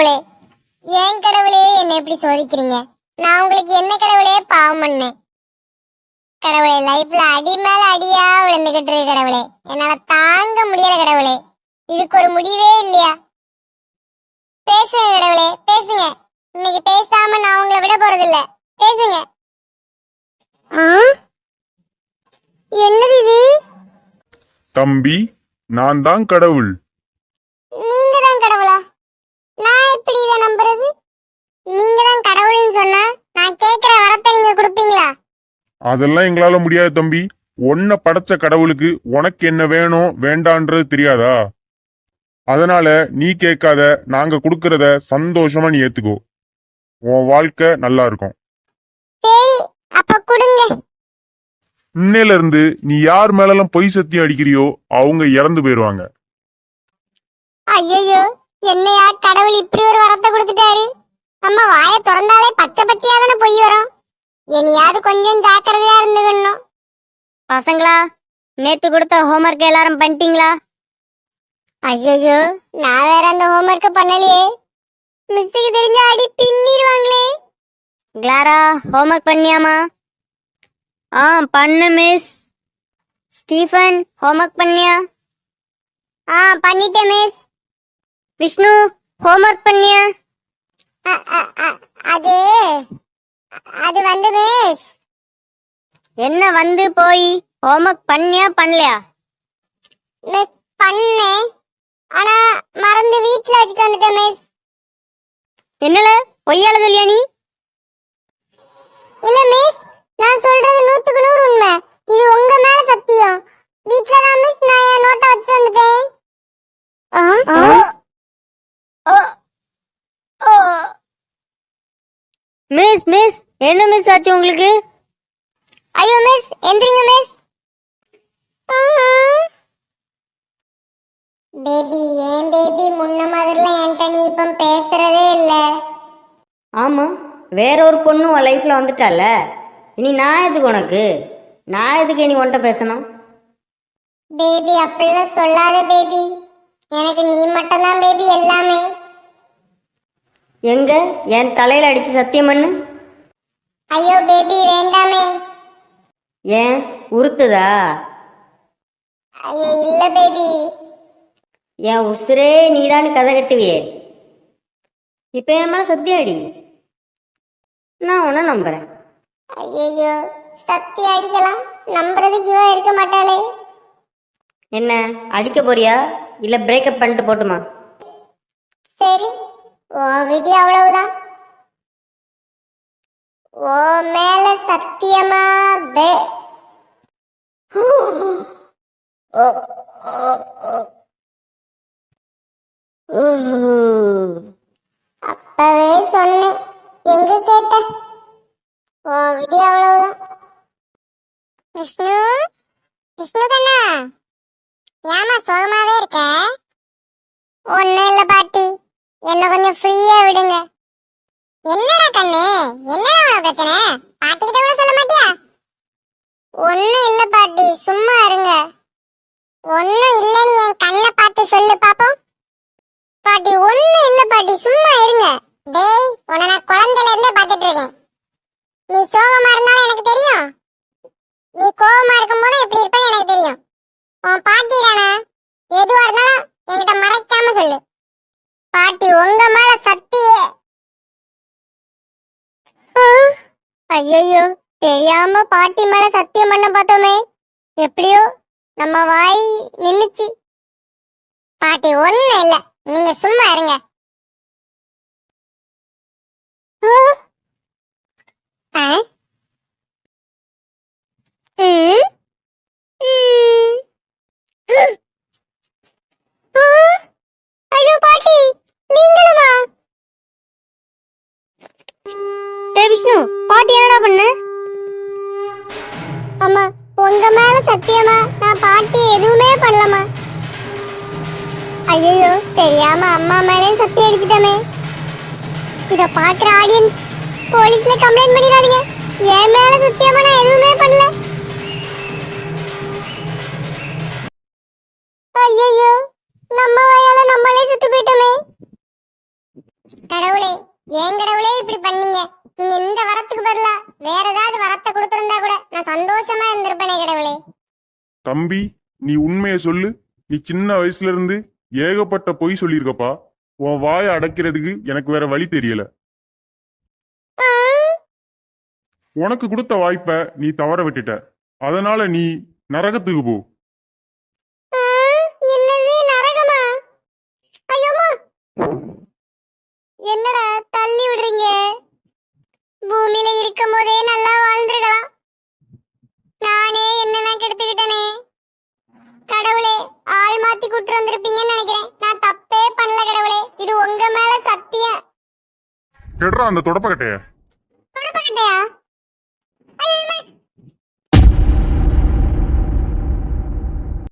கடவுளே, ஏன் கடவுளே என்ன எப்படி சோதிக்கிறீங்க? நான் உங்களுக்கு என்ன கடவுளே பாவம் பண்ணேன்? கடவுளே, லைஃப்ல அடி மேல அடியா விழுந்துகிட்டு இருக்கு கடவுளே. என்னால தாங்க முடியல கடவுளே. இதுக்கு ஒரு முடிவே இல்லையா? பேசுங்க கடவுளே, பேசுங்க. இன்னைக்கு பேசாம நான் உங்களை விட போறதில்ல. பேசுங்க. என்னது இது? தம்பி, நான் தான் கடவுள். நீங்க தான் கடவுளா? நான் எப்படி இதை நம்புறது? நீங்க தான் கடவுள்னு சொன்னா நான் கேக்குற வரத்தை நீங்க கொடுப்பீங்களா? அதெல்லாம் எங்களால முடியாது தம்பி. உன்னை படைச்ச கடவுளுக்கு உனக்கு என்ன வேணும் வேண்டான்றது தெரியாதா? அதனால நீ கேட்காத, நாங்க கொடுக்கறத சந்தோஷமா நீ ஏத்துக்கோ. உன் வாழ்க்கை நல்லா இருக்கும். சரி, அப்ப கொடுங்க. இன்னையில இருந்து நீ யார் மேலாம் பொய் சத்தியம் அடிக்கிறியோ அவங்க இறந்து போயிருவாங்க. ஐயோ, என்னையா கடவுள் இப்படி ஒரு வரத்தை கொடுத்துட்டாரு? நம்ம வாயை திறந்தாலே பச்சை பச்சையா தானே பொய் வரும். இனியாவது கொஞ்சம் ஜாக்கிரதையா இருந்துக்கணும். பசங்களா, நேத்து கொடுத்த ஹோம்ஒர்க் எல்லாரும் பண்ணிட்டீங்களா? ஐயோ, நான் வேற அந்த ஹோம்ஒர்க் பண்ணலையே. மிஸ்ஸுக்கு தெரிஞ்ச அடி பின்னிடுவாங்களே. Clara, homework பண்ணியாமா? பண்ணு மிஸ். ஸ்டீஃபன், ஹோம்ஒர்க் பண்ணியா? பண்ணிட்டேன் மிஸ். விஷ்ணு, ஹோம்ஒர்க் பண்ணியா? அது அது வந்து மிஸ். என்ன வந்து போய் ஹோம்ஒர்க் பண்ணியா பண்ணலையா? மிஸ் பண்ணேன், ஆனா மறந்து வீட்ல வச்சுட்டு வந்துட்டேன் மிஸ். என்னல பொய்யால சொல்லியா நீ? இல்ல மிஸ், நான் சொல்றது 100க்கு 100 உண்மை. இது உங்க மேல சத்தியம். வீட்ல தான் மிஸ் நான் என் நோட்டை வச்சுட்டு வந்துட்டேன். மிஸ் மிஸ், என்ன மிஸ் ஆச்சு உங்களுக்கு? ஐயோ மிஸ், எந்திரிங்க மிஸ். பேபி, ஏன் பேபி முன்ன மாதிரிலாம் என்கிட்ட நீ இப்ப பேசுறதே இல்ல? ஆமா, வேற ஒரு பொண்ணு உன் லைஃப்ல வந்துட்டால. இனி நான் எதுக்கு உனக்கு? நான் எதுக்கு இனி உன்கிட்ட பேசணும்? பேபி, அப்படிலாம் சொல்லாத பேபி. எனக்கு நீ மட்டும் தான் பேபி எல்லாமே. எங்க என் தலையில அடிச்சு சத்தியம் பண்ணு. ஐயோ பேபி, வேண்டாமே. ஏன் உறுத்துதா? ஐயோ இல்ல பேபி. என் உசுரே நீதான் கதை கட்டுவியே. இப்ப என் மேல சத்தியம் அடி, நான் உன்ன நம்புறேன். ஐயோ, சத்தி அடிக்கலாம், நம்புறதுக்கு இவ இருக்க மாட்டாளே. என்ன அடிக்க போறியா இல்ல பிரேக்கப் பண்ணிட்டு போட்டுமா? சரி, ஓ விதி அவ்வளவுதான். ஓ மேல சத்தியமா பே. அப்பவே சொன்னேன், எங்க கேட்ட? ஓ விதி அவ்வளவுதான். விஷ்ணு, விஷ்ணு கண்ணா, ஏமா சோகமாவே இருக்க? ஒன்னும் இல்ல பாட்டி, என்ன கொஞ்சம் ஃப்ரீயா விடுங்க. என்னடா கண்ணு, என்னடா உனக்கு பிரச்சனை? பாட்டி கிட்ட கூட சொல்ல மாட்டியா? ஒன்னும் இல்ல பாட்டி, சும்மா இருங்க. ஒன்னும் இல்லன்னு என் கண்ணை பார்த்து சொல்லு பாப்போம். பாட்டி ஒன்னும் இல்ல பாட்டி, சும்மா இருங்க. டேய், உன்னை நான் குழந்தையில இருந்தே பார்த்துட்டு இருக்கேன். நீ சோகமா இருந்தாலும் எனக்கு தெரியும், நீ கோவமா இருக்கும் போது எப்படி இருப்பேன்னு எனக்கு தெரியும். உன் பாட்டி தானே, எதுவா இருந்தாலும் என்கிட்ட மறைக்காம சொல்லு. பாட்டி உங்க மேல சத்தியே. ஐயோ, தெரியாம பாட்டி மேல சத்தியம் பண்ண பார்த்தோமே. எப்படியோ நம்ம வாய் நின்னுச்சு. பாட்டி ஒண்ணும் இல்ல, நீங்க சும்மா இருங்க. ஐயோ பாட்டி, நீங்களுமா? விஷ்ணு, பாட்டி என்னடா பண்ண? அம்மா, உங்க மேல சத்தியமா நான் பாட்டி எதுவுமே பண்ணலமா. ஐயோ, தெரியாம அம்மா மேலே சத்தியம் அடிச்சிட்டமே. இத பாக்குற ஆடியன்ஸ் போலீஸ்ல கம்ப்ளைண்ட் பண்ணிடாதீங்க. என் மேல சத்தியமா நான் எதுவுமே பண்ணல. ஐயோ, நம்ம வாயால நம்மளே செத்து போயிட்டோமே. கடவுளே, ஏன் கடவுளே இப்படி பண்ணீங்க? நீங்க இந்த வரத்துக்கு பதிலா வேற ஏதாவது வரத்தை கொடுத்திருந்தா கூட நான் சந்தோஷமா இருந்திருப்பேனே கடவுளே. தம்பி, நீ உண்மையை சொல்லு. நீ சின்ன வயசுல இருந்து ஏகப்பட்ட பொய் சொல்லியிருக்கப்பா. உன் வாயை அடைக்கிறதுக்கு எனக்கு வேற வழி தெரியல. ஆ, உனக்கு கொடுத்த வாய்ப்பை நீ தவற விட்டுட்ட. அதனால நீ நரகத்துக்கு போ. ஆ, என்னது நரகமா? ஐயோமா, என்னடா தள்ளி விடுறீங்க? பூமியில இருக்கும் போதே நல்லா வாழ்ந்துருக்கலாம். நானே என்னென்ன கெடுத்துக்கிட்டனே. கடவுளே, ஆள் மாத்தி கூட்டு வந்திருப்பீங்கன்னு நினைக்கிறேன். நான் தப்பே பண்ணல கடவுளே, இது உங்க மேல சத்தியம். கெடுறா அந்த தொடப்பக்கட்டைய.